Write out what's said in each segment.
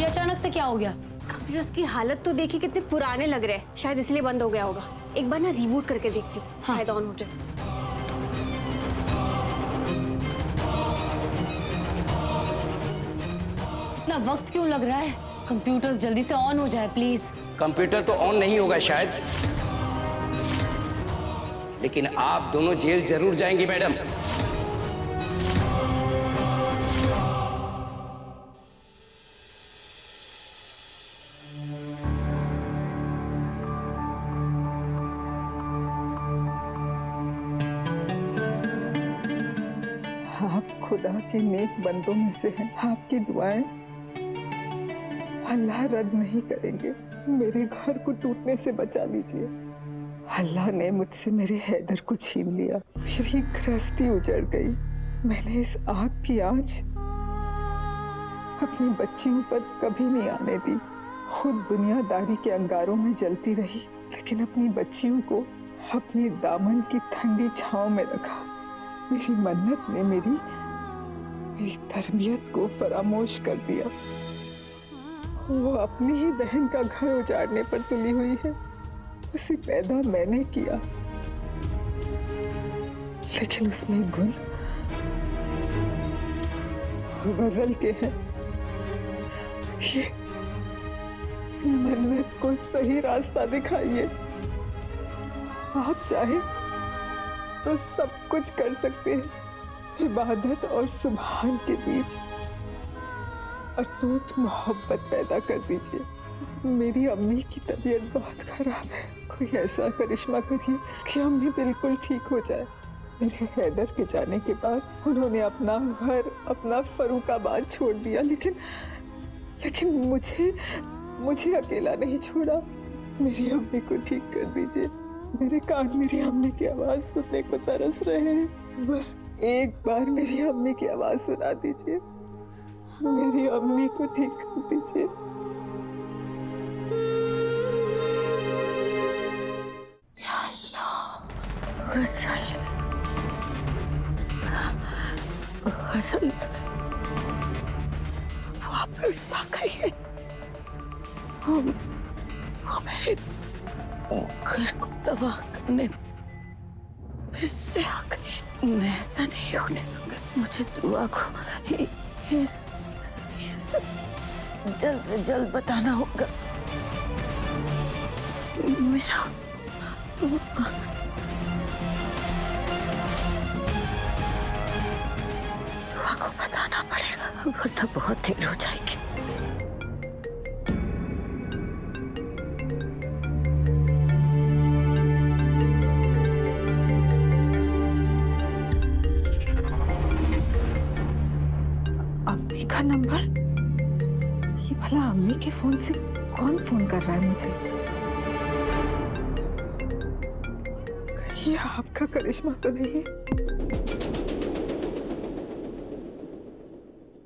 ये अचानक से क्या हो गया? कंप्यूटर्स की हालत तो देखी, कितने पुराने लग रहे हैं, शायद इसलिए बंद हो गया होगा। एक बार ना रिबूट करके देखती हूँ, शायद ऑन हो जाए। इतना वक्त क्यों लग रहा है? कंप्यूटर्स जल्दी से ऑन हो जाए प्लीज। कंप्यूटर तो ऑन नहीं होगा शायद, लेकिन आप दोनों जेल जरूर जाएंगी मैडम। आप खुदा के नेक बंदों में से हैं। आपकी दुआएं अल्लाह रद्द नहीं करेंगे। मेरे घर को टूटने से बचा लीजिए। अल्लाह ने मुझसे मेरे हैदर को छीन लिया, मेरी गृहस्थी उजड़ गई। मैंने इस आग की आंच अपनी बच्चियों पर कभी नहीं आने दी। खुद दुनियादारी के अंगारों में जलती रही, लेकिन अपनी बच्चियों को अपने दामन की ठंडी छांव में रखा। मेरी मन्नत ने मेरी तरबियत को फरामोश कर दिया। वो अपनी ही बहन का घर उजाड़ने पर तुली हुई है। उसे पैदा मैंने किया, लेकिन उसमें गुण गजल के हैं। ये मन्नत को सही रास्ता दिखाइए। आप चाहे तो सब कुछ कर सकते हैं। इबादत और सुभान के बीच अटूट मोहब्बत पैदा कर दीजिए। मेरी अम्मी की तबीयत बहुत खराब है, कोई ऐसा करिश्मा करिए कि अम्मी बिल्कुल ठीक हो जाए। मेरे हैदर के जाने के बाद उन्होंने अपना घर, अपना फरूखाबाद छोड़ दिया, लेकिन मुझे अकेला नहीं छोड़ा। मेरी अम्मी को ठीक कर दीजिए। मेरे कान मेरी अम्मी की आवाज सुनने को तरस रहे हैं। बस एक बार मेरी अम्मी की आवाज सुना दीजिए। मेरी अम्मी को ठीक कर दीजिए। या अल्लाह, गजल गजल वापस आ गई है। वो मेरे घर को तबाह करने फिर से आ गई। मैं ऐसा नहीं होने दूंगा। मुझे दुआ को ये सब जल्द से जल्द बताना होगा। मेरा दुआ को बताना पड़ेगा, वरना बहुत देर हो जाएगी। अम्मी का नंबर? ये भला अम्मी के फोन से कौन फोन कर रहा है मुझे? ये आपका करिश्मा तो नहीं?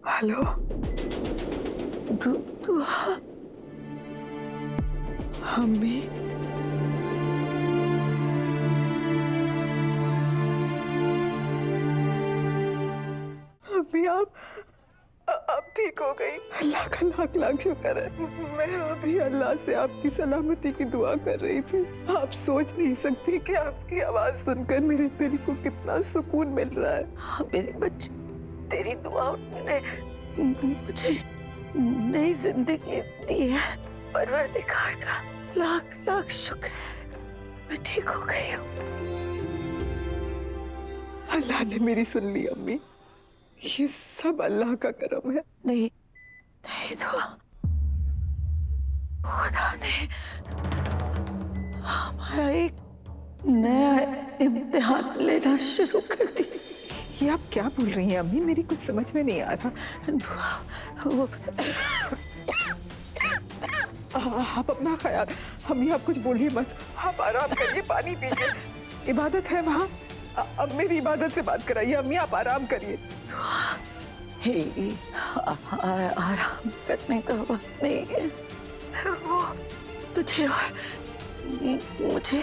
हेलो, दुआ अम्मी? अम्मी आप ठीक हो गई? अल्लाह का लाख लाख शुक्र है। मैं अभी अल्लाह से आपकी सलामती की दुआ कर रही थी। आप सोच नहीं सकती कि आपकी आवाज सुनकर मेरे दिल को कितना सुकून मिल रहा है। हाँ मेरे बच्चे, तेरी दुआ ने मुझे नई जिंदगी दी है। परवरदिगार का लाख लाख शुक्र है, मैं ठीक हो गई हूँ। अल्लाह ने मेरी सुन ली अम्मी। ये सब अल्लाह का करम है। नहीं दुआ, खुदा ने हमारा एक नया इम्तिहान लेना शुरू कर दिया। ये आप क्या बोल रही हैं अम्मी? मेरी कुछ समझ में नहीं आ रहा। दुआ वो आप अपना ख्याल, अम्मी आप कुछ बोलिए मत। आप आराम करिए, पानी पीजिए। इबादत है वहाँ, अब मेरी इबादत से बात कराइए। अम्मी आप आराम करिए। आराम करने का वक्त नहीं है। वो तुझे और मुझे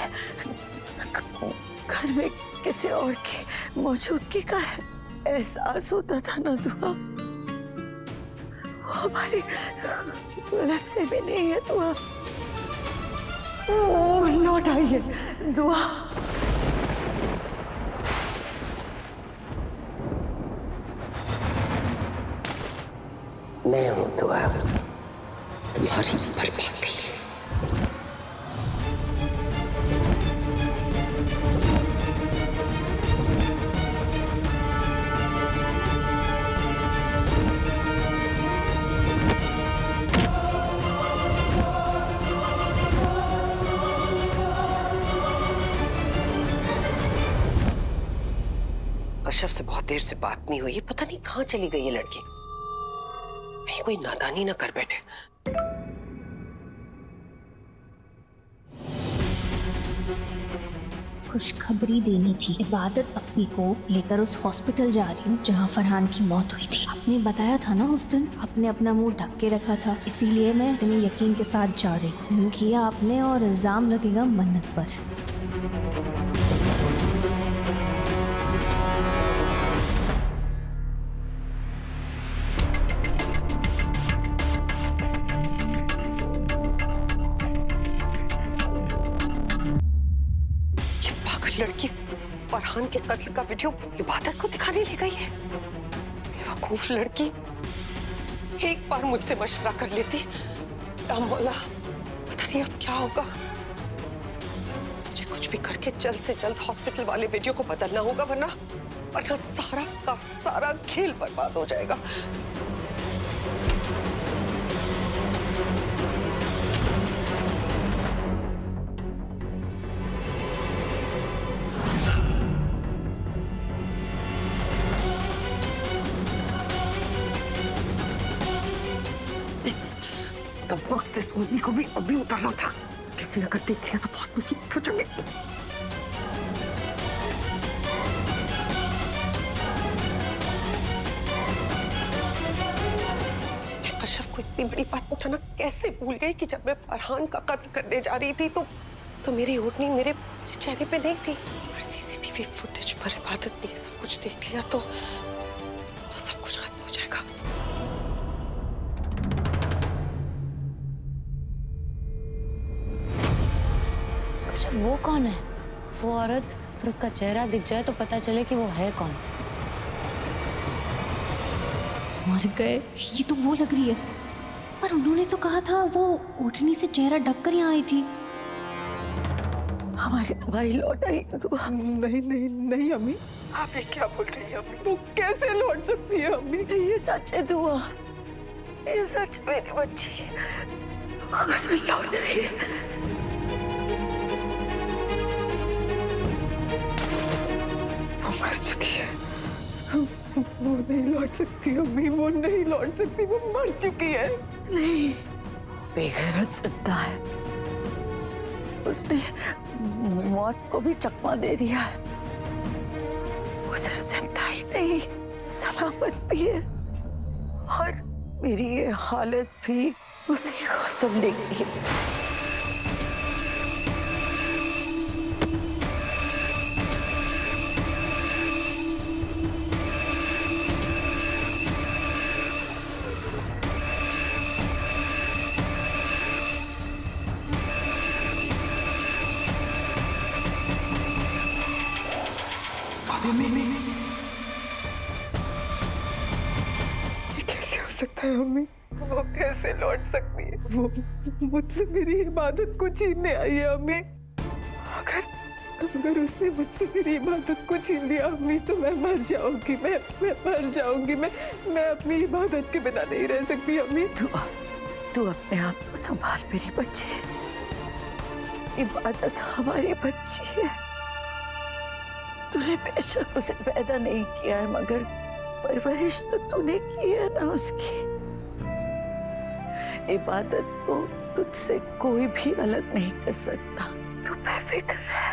घर में किसी और की मौजूदगी का एहसास होता था ना दुआ। वो हमारी गलतफहमी नहीं है दुआ। ओ लौट आई है दुआ। मैं हूं दुआ, तुम्हारी बर्बादी। कश्यप से बहुत देर से बात नहीं हुई, पता नहीं कहाँ चली गई ये लड़की। कहीं कोई नादानी ना कर बैठे। खुशखबरी देनी थी। इबादत अपनी को लेकर उस हॉस्पिटल जा रही हूँ जहाँ फरहान की मौत हुई थी। आपने बताया था ना उस दिन, आपने अपना मुंह ढक के रखा था, इसीलिए मैं इतने यकीन के साथ जा रही हूँ। किया आपने और इल्जाम लगेगा मन्नत पर। लड़की फरहान के कत्ल का वीडियो इबादत को दिखाने ले गई है। बेवकूफ लड़की, एक बार मुझसे मशवरा कर लेती। या मौला, पता नहीं अब क्या होगा। मुझे कुछ भी करके जल्द से जल्द हॉस्पिटल वाले वीडियो को बदलना होगा, वरना सारा का सारा खेल बर्बाद हो जाएगा। वक्त इस मुद्दी को भी अभी उतारना था। किसी ने अगर देख लिया तो बहुत मुसीबत हो जाएगी। कश्यप को इतनी बड़ी बात बताना कैसे भूल गई कि जब मैं फरहान का कत्ल करने जा रही थी तो मेरी ओढ़नी मेरे चेहरे पे नहीं थी। और सीसीटीवी फुटेज पर इबादत ने सब कुछ देख लिया तो सब कुछ खत्म हो जाएगा। वो कौन है? वो औरत, फिर उसका चेहरा दिख जाए तो पता चले कि वो है कौन। मर गए, ये तो वो लग रही है। पर उन्होंने तो कहा था वो ओढ़नी से चेहरा ढककर यहाँ आई थी। हमारी दवाई लौट आई दुआ। नहीं नहीं नहीं अम्मी, आप ये क्या बोल रही हैं अम्मी? वो कैसे लौट सकती है अम्मी? ये सच है दुआ, ये सच। मेरी बच्ची लौट रही है। मर चुकी है। वो नहीं लौट सकती अम्मी, वो नहीं लौट सकती, वो मर चुकी है। नहीं, बेगैरत जिंदा है। उसने मौत को भी चकमा दे दिया है। वो सिर्फ जिंदा ही नहीं, सलामत भी है। और मेरी ये हालत भी उसी को सुनने की है। कैसे हो सकता है अम्मी? वो कैसे लौट सकती है? वो मुझसे मेरी इबादत को छीनने आई है अम्मी। अगर उसने मुझसे मेरी इबादत को छीन लिया अम्मी तो मैं मर जाऊंगी। मैं मर जाऊंगी। मैं अपनी इबादत के बिना नहीं रह सकती अम्मी। तू अपने आप को संभाल मेरी बच्ची। इबादत हमारी बच्ची है। तूने बेशक उसे पैदा नहीं किया है, मगर परवरिश तो तूने की है ना उसकी। इबादत को तुझसे कोई भी अलग नहीं कर सकता। तू बेफिक्र रह,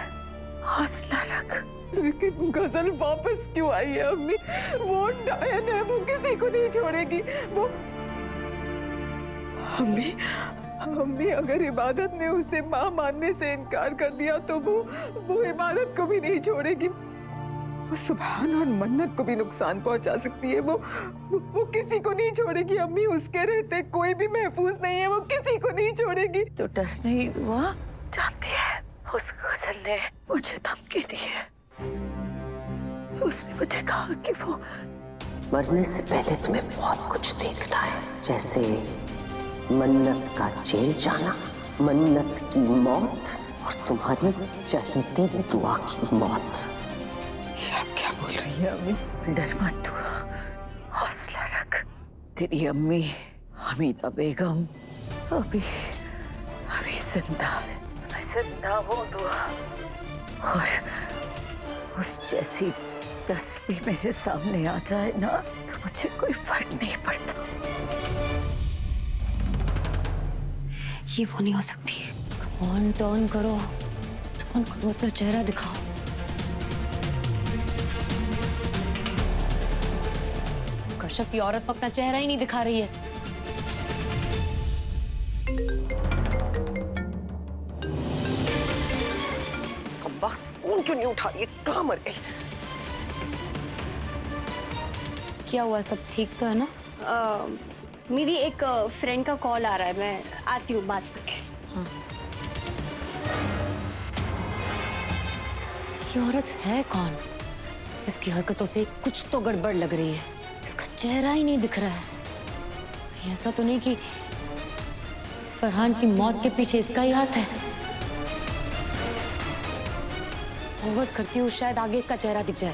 हौसला रख। लेकिन गजल वापस क्यों आई है अम्मी? वो डायन है, वो किसी को नहीं छोड़ेगी। वो अम्मी अगर इबादत ने उसे माँ मानने से इनकार कर दिया तो वो इबादत को भी नहीं छोड़ेगी। वो सुभान और मन्नत को भी नुकसान पहुंचा सकती है। वो किसी को नहीं छोड़ेगी अम्मी। उसके रहते कोई भी महफूज नहीं है। वो किसी को नहीं छोड़ेगी। तो डर नहीं हुआ? जानती है उस गजल ने मुझे धमकी दी है। उसने मुझे कहा कि वो मरने से पहले तुम्हें बहुत कुछ देखना है, जैसे मन्नत का जेल जाना, मन्नत की मौत और तुम्हारी चहीती दुआ की मौत। ये आप क्या बोल रही हैं अम्मी? डर मत तू, हौसला रख। तेरी अम्मी हमीदा बेगम अभी जिंदा है। मैं जिंदा हूँ दुआ, और उस जैसी तस्वीर मेरे सामने आ जाए ना तो मुझे कोई फर्क नहीं पड़ता। ये वो नहीं हो सकती। कौन टर्न करो, अपना चेहरा दिखाओ। कश्यप, ये औरत अपना चेहरा ही नहीं दिखा रही है। फोन क्यों नहीं उठा? ये कहाँ मर गई? क्या हुआ, सब ठीक तो है ना? मेरी एक फ्रेंड का कॉल आ रहा है, मैं आती हूँ बात करके। हाँ। ये औरत है कौन? इसकी हरकतों से कुछ तो गड़बड़ लग रही है। इसका चेहरा ही नहीं दिख रहा है। कहीं ऐसा तो नहीं कि फरहान की मौत के पीछे इसका ही हाथ है? फॉरवर्ड करती हूँ, शायद आगे इसका चेहरा दिख जाए।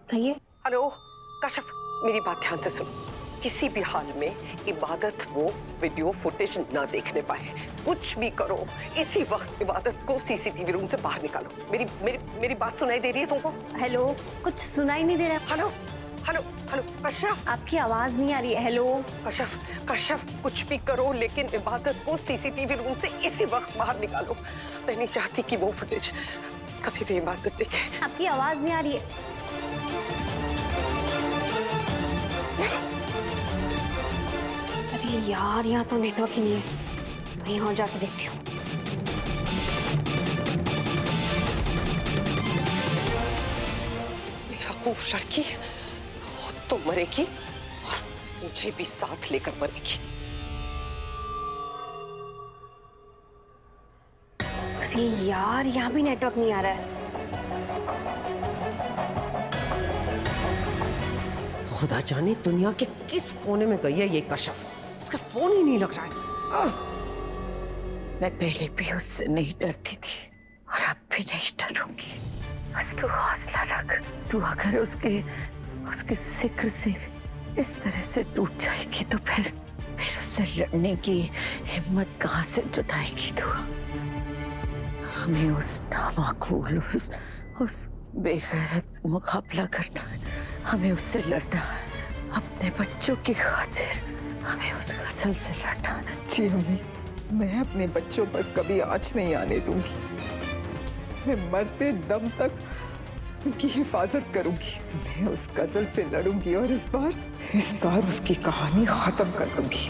कहिए। हेलो कश्यप, मेरी बात ध्यान से सुनो। किसी भी हाल में इबादत वो वीडियो फुटेज ना देखने पाए। कुछ भी करो, इसी वक्त इबादत को सीसीटीवी रूम से बाहर निकालो। मेरी मेरी मेरी बात सुनाई दे रही है तुमको? हेलो, कुछ सुनाई नहीं दे रहा। हेलो हेलो हेलो कश्यप, आपकी आवाज नहीं आ रही है। हेलो कश्यप, कुछ भी करो लेकिन इबादत को सीसीटीवी रूम से इसी वक्त बाहर निकालो। मैं नहीं चाहती कि वो फुटेज कभी भी इबादत देखे। आपकी आवाज नहीं आ रही है। अरे यार, यहाँ तो नेटवर्क ही नहीं है। कहीं और जाके देखती हूँ। बेवकूफ लड़की, खुद तो मरेगी और मुझे भी साथ लेकर मरेगी। अरे यार, यहाँ भी नेटवर्क नहीं आ रहा है। खुदा जाने दुनिया के किस कोने में गई है ये कश्यप। इसका फोन ही नहीं लग रहा है। मैं पहले भी उससे नहीं डरती थी और अब भी नहीं डरूंगी। बस तू हौसला रख। तू अगर उसके जिक्र से इस तरह से टूट जाएगी तो फिर उससे लड़ने की हिम्मत कहाँ से जुटाएगी तू? हमें उस नामाकूल, उस बेगैरत मुकाबला करना है। हमें उससे लड़ना है। अपने बच्चों की खातिर हमें उस गजल से लड़ना है। जी अम्मी, मैं अपने बच्चों पर कभी आँच नहीं आने दूंगी। मैं मरते दम तक उनकी हिफाजत करूंगी। मैं उस गजल से लड़ूंगी और इस बार उसकी कहानी खत्म कर दूंगी।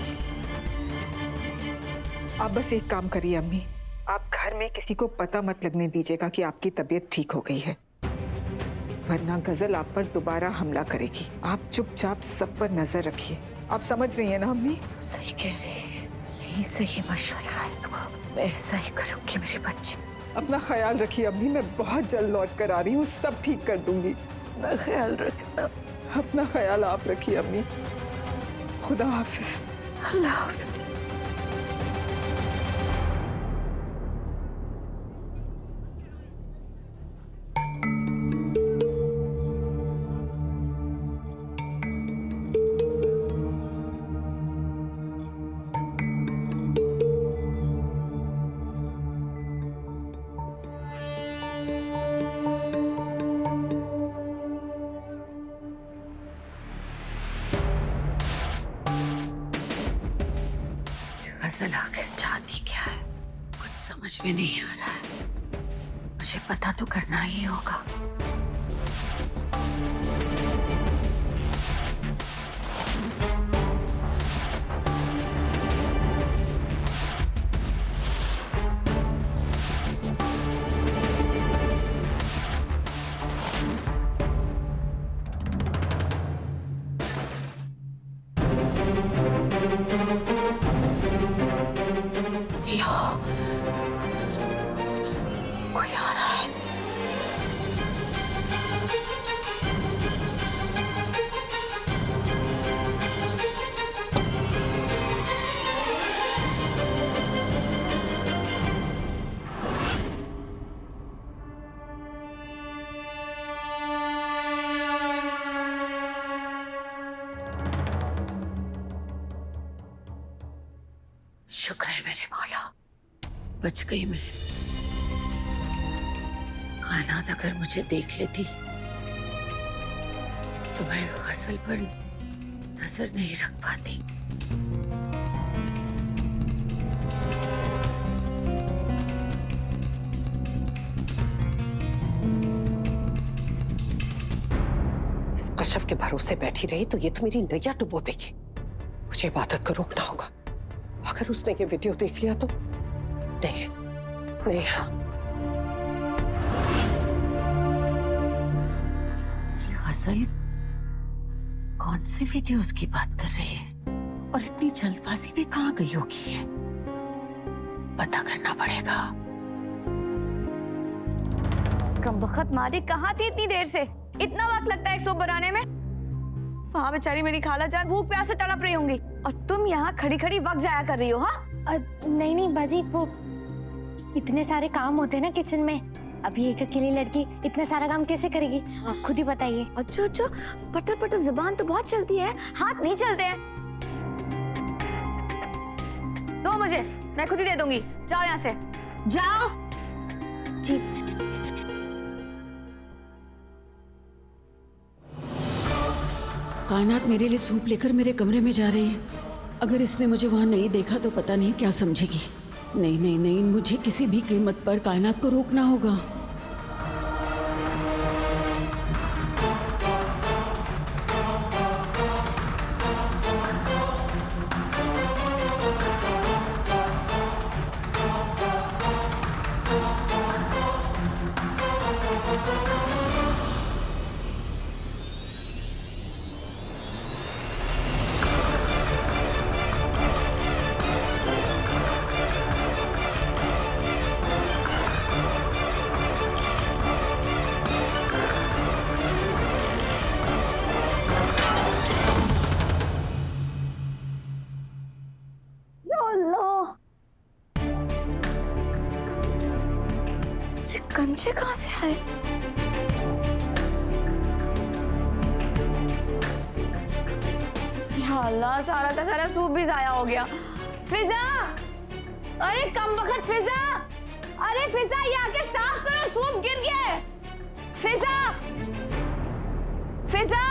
आप बस एक काम करिए अम्मी, आप घर में किसी को पता मत लगने दीजिएगा कि आपकी तबीयत ठीक हो गई है, वरना गजल आप पर दोबारा हमला करेगी। आप चुपचाप सब पर नजर रखिए। आप समझ रही हैं ना अम्मी? सही कह रही है, यही सही मशवरा है। मैं ऐसा ही करूंगी मेरे बच्चे। अपना ख्याल रखिए अम्मी, मैं बहुत जल्द लौट कर आ रही हूँ, सब ठीक कर दूंगी। अपना ख्याल रखना। अपना ख्याल आप रखिए अम्मी। खुदा हाफिज। अल्लाह हाफिज। गजल आखिर चाहती क्या है, कुछ समझ में नहीं आ रहा है। मुझे पता तो करना ही होगा। शुक्र है मेरे मौला, बच गई मैं। कायनात अगर मुझे देख लेती तो मैं गजल पर नजर नहीं रख पाती। इस कशफ के भरोसे बैठी रही तो ये तो मेरी नैया डुबो देगी। मुझे इबादत को रोकना होगा। अगर उसने ये वीडियो देख लिया तो नहीं, नहीं। ये गजल कौन सी वीडियोस की बात कर रही है और इतनी जल्दबाजी में कहाँ गई होगी है? पता करना पड़ेगा। कमबख्त मारी कहाँ थी इतनी देर से? इतना वक्त लगता है एक सूप बनाने में? वहाँ बेचारी मेरी खाला जान भूख प्यास से तड़प रही होंगी और तुम यहाँ खड़ी खड़ी वक्त जाया कर रही हो। हाँ नहीं नहीं बाजी, वो इतने सारे काम होते हैं ना किचन में, अभी एक अकेली लड़की इतना सारा काम कैसे करेगी? आप खुद ही बताइए। अच्छा अच्छा, पटर पटर जुबान तो बहुत चलती है, हाथ नहीं चलते हैं। दो मुझे, मैं खुद ही दे दूंगी। जाओ यहाँ से, जाओ। जी कायनात मेरे लिए सूप लेकर मेरे कमरे में जा रही है। अगर इसने मुझे वहां नहीं देखा तो पता नहीं क्या समझेगी। नहीं नहीं नहीं, मुझे किसी भी कीमत पर कायनात को रोकना होगा। कंचे कहाँ से आए? या अल्लाह, सारा का सारा सूप भी जाया हो गया। फिजा, अरे कमबख्त फिजा, अरे फिजा ये आके साफ करो, सूप गिर गया है। फिजा, फिजा।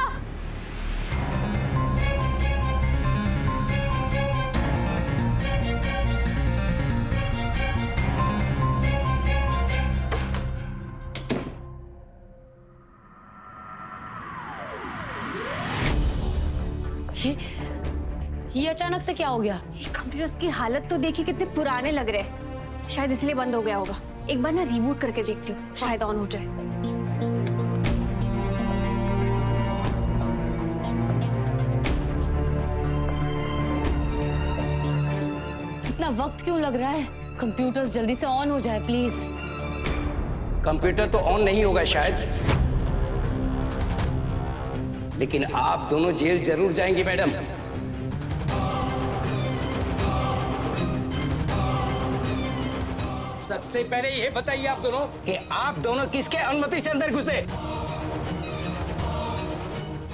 ये अचानक से क्या हो गया? कंप्यूटर्स की हालत तो देखिए, कितने पुराने लग रहे हैं। शायद इसलिए बंद हो गया होगा। एक बार ना रिबूट करके देखती हूँ, शायद ऑन हो जाए। इतना वक्त क्यों लग रहा है? कंप्यूटर्स जल्दी से ऑन हो जाए प्लीज। कंप्यूटर तो ऑन नहीं होगा शायद, लेकिन आप दोनों जेल जरूर जाएंगी मैडम। सबसे पहले ये बताइए आप दोनों कि आप दोनों किसके अनुमति से अंदर घुसे?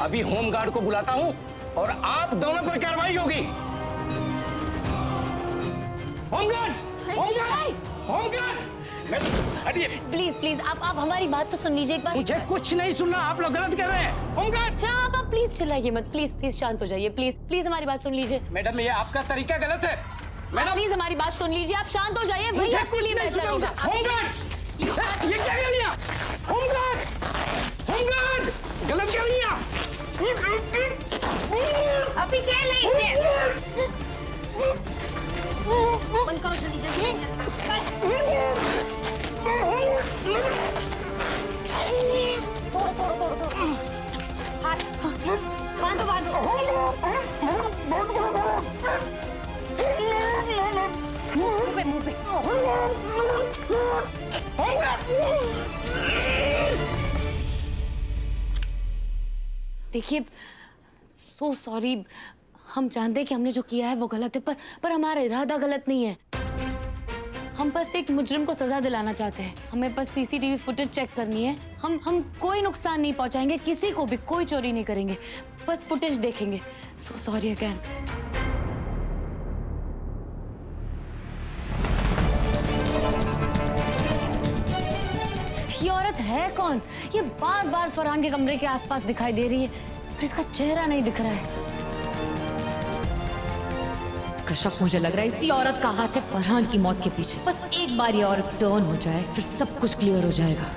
अभी होम गार्ड को बुलाता हूं और आप दोनों पर कार्रवाई होगी। Home guard, home guard, home guard! हटिए। प्लीज प्लीज आप हमारी बात तो सुन लीजिए एक बार। मुझे कुछ नहीं सुनना, आप लोग गलत कर रहे हैं। Home guard! अच्छा आप प्लीज चिल्लाइए मत, प्लीज प्लीज शांत हो जाइए, प्लीज प्लीज हमारी बात सुन लीजिए। मैडम ये आपका तरीका गलत है। मैडम प्लीज हमारी बात सुन लीजिए, आप शांत हो जाइए, वही आपके लिए बेहतर होगा। Home guard! ये क्या कर लिया? Home guard! Home guard! गलत कर लिया। अभी जेल नहीं, जेल बंद करो जल्दी जल्दी। तोड़ो तोड़ो तोड़ो तोड़ो, हाथ बांधो बांधो। मुंह पे मुंह पे। देखिए सो सॉरी, हम जानते हैं कि हमने जो किया है वो गलत है, पर हमारा इरादा गलत नहीं है। हम बस एक मुजरिम को सजा दिलाना चाहते हैं। हमें बस सीसीटीवी फुटेज चेक करनी है। हम कोई नुकसान नहीं पहुंचाएंगे किसी को भी, कोई चोरी नहीं करेंगे, बस फुटेज देखेंगे। So sorry again. है कौन? ये बार बार फरहान के कमरे के आसपास दिखाई दे रही है, पर इसका चेहरा नहीं दिख रहा है। कशफ, मुझे लग रहा है इसी औरत का हाथ है फरहान की मौत के पीछे। बस एक बार ये औरत टर्न हो जाए, फिर सब कुछ क्लियर हो जाएगा।